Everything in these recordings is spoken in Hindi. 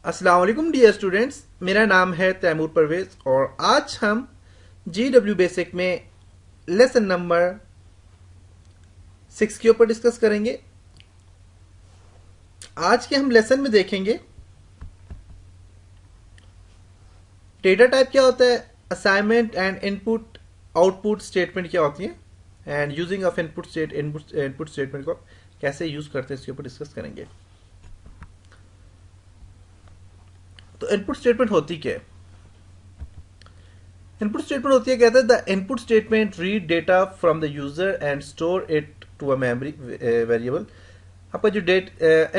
अस्सलाम वालेकुम डियर स्टूडेंट्स, मेरा नाम है तैमूर परवेज और आज हम GW बेसिक में लेसन नंबर 6 के ऊपर डिस्कस करेंगे। आज के हम लेसन में देखेंगे डेटा टाइप क्या होता है, assignment and input output statement क्या होती है and using of input statement को कैसे यूज करते हैं इसके ऊपर डिस्कस करेंगे। तो इनपुट स्टेटमेंट होती क्या है? इनपुट स्टेटमेंट होती है, कहता है the input statement read data from the user and store it to a memory variable. आपका जो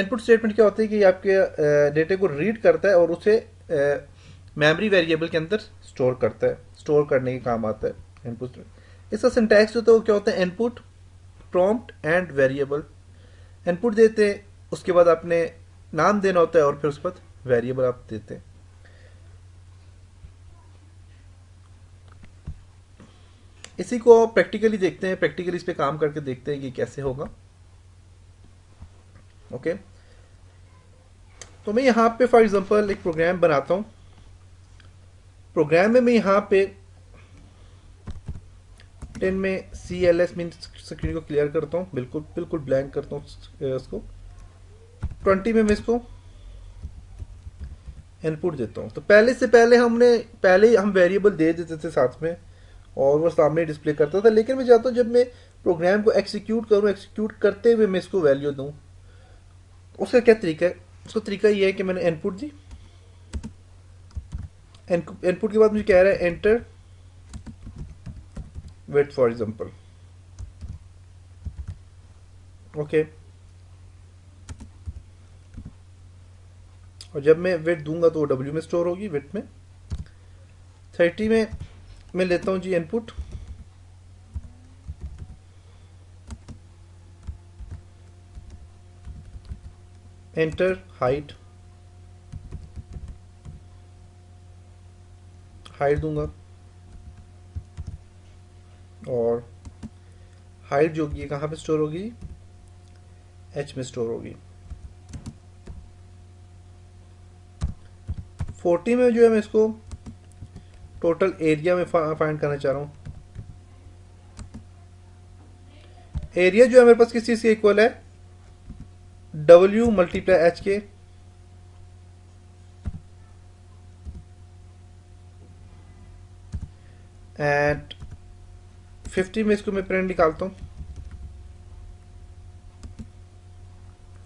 इनपुट स्टेटमेंट क्या होता है कि आपके डेटे को रीड करता है और उसे मेमोरी वेरिएबल के अंदर स्टोर करता है, स्टोर करने के काम आता है इनपुट। इसका सिंटैक्स जो होता है वो क्या होता है, input prompt and variable. Input देते हैं, उसके बाद आपने नाम देना होता है और फिर उसके बाद वेरिएबल आप देते हैं। इसी को प्रैक्टिकली देखते हैं, प्रैक्टिकली इस पे काम करके देखते हैं कि कैसे होगा। ओके, तो मैं यहाँ पे फॉर एग्जांपल एक प्रोग्राम बनाता हूँ। प्रोग्राम में मैं यहाँ पे 10 में CLS मीन स्क्रीन को क्लियर करता हूँ, बिल्कुल बिल्कुल ब्लैंक करता हूँ इसको। 20 में मैं इसको इनपुट देता हूँ। तो पहले हम वेरिएबल दे देते थे साथ में और वो सामने डिस्प्ले करता था, लेकिन मैं चाहता हूँ जब मैं प्रोग्राम को एक्सिक्यूट करूँ, एक्सिक्यूट करते हुए मैं इसको वैल्यू दूँ। उसका क्या तरीका है? उसका तरीका ये है कि मैंने इनपुट दी, इनपुट के बाद मुझे कह रहा है enter weight for example. Okay, और जब मैं वेट दूंगा तो वो W में स्टोर होगी, वेट में। 30 में मैं लेता हूँ जी इनपुट, एंटर हाइट, हाइट दूंगा और हाइट जो होगी कहाँ पे स्टोर होगी, H में स्टोर होगी। 40 में जो है मैं इसको टोटल एरिया में फाइंड करना चाह रहा हूँ। एरिया जो है मेरे पास किस चीज के इक्वल है, W मल्टीप्लाई H के। एंड 50 में इसको मैं प्रिंट निकालता हूँ।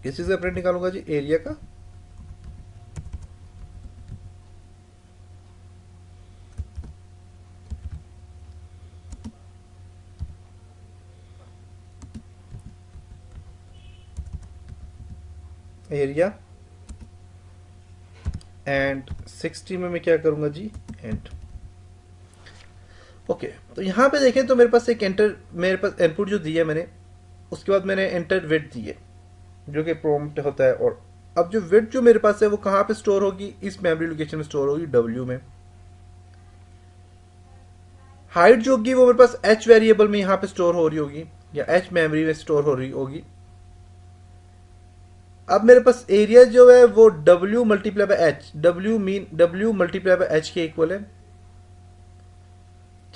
किस चीज का प्रिंट निकालूंगा जी, एरिया का। एरिया एंड 60 में मैं क्या करूंगा जी, एंड। ओके, तो यहां पे देखें तो मेरे पास इनपुट जो दिया मैंने, उसके बाद मैंने एंटर वेट दी है जो कि प्रॉम्प्ट होता है। और अब जो वेट जो मेरे पास है वो कहां पे स्टोर होगी, इस मेमोरी लोकेशन में स्टोर होगी, W में। हाइट जो होगी वो मेरे पास H वेरिएबल में यहां पे स्टोर हो रही होगी या H मेमोरी में स्टोर हो रही होगी। अब मेरे पास एरिया जो है वो W multiply by H, W multiply by H के इक्वल है।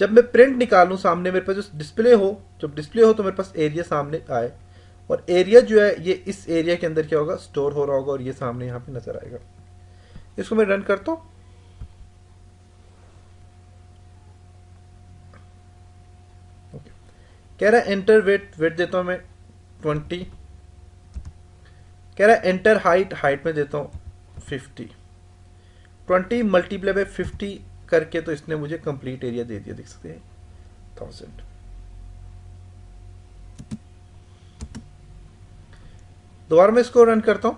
जब मैं प्रिंट निकालूं सामने मेरे पास जो डिस्प्ले हो, जब डिस्प्ले हो तो मेरे पास एरिया सामने आए और एरिया जो है ये इस एरिया के अंदर क्या होगा, स्टोर हो रहा होगा और ये सामने यहाँ पे नजर आएगा। इसको मैं रन करता हूं। ओके, कह रहा है एंटर वेट, वेट देता हूं मैं 20। कह रहा है एंटर हाइट, हाइट में देता हूं 50। 20 मल्टीप्लाई बाय 50 करके तो इसने मुझे कंप्लीट एरिया दे दिया, देख सकते हैं 1000। दोबारा मैं इसको रन करता हूं।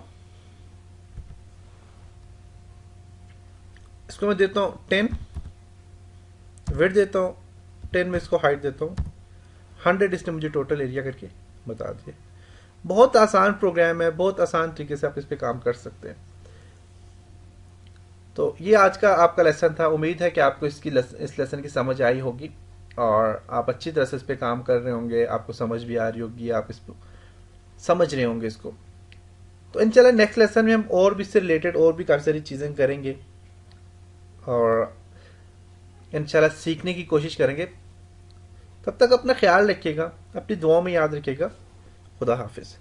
इसको मैं देता हूं 10, वेट देता हूं 10 में, इसको हाइट देता हूं 100। इसने मुझे टोटल एरिया करके बता दिया। बहुत आसान प्रोग्राम है, बहुत आसान तरीके से आप इस पे काम कर सकते हैं। तो ये आज का आपका लेसन था। उम्मीद है कि आपको इस लेसन की समझ आई होगी और आप अच्छी तरह से इस पे काम कर रहे होंगे, आपको समझ भी आ रही होगी, आप इसको समझ रहे होंगे इसको। तो इंशाल्लाह नेक्स्ट लेसन में हम और भी इससे रिलेटेड और भी काफ़ी सारी चीज़ें करेंगे और इंशाल्लाह सीखने की कोशिश करेंगे। तब तक अपना ख्याल रखिएगा, अपनी दुआओं में याद रखिएगा। खुदा हाफिज़।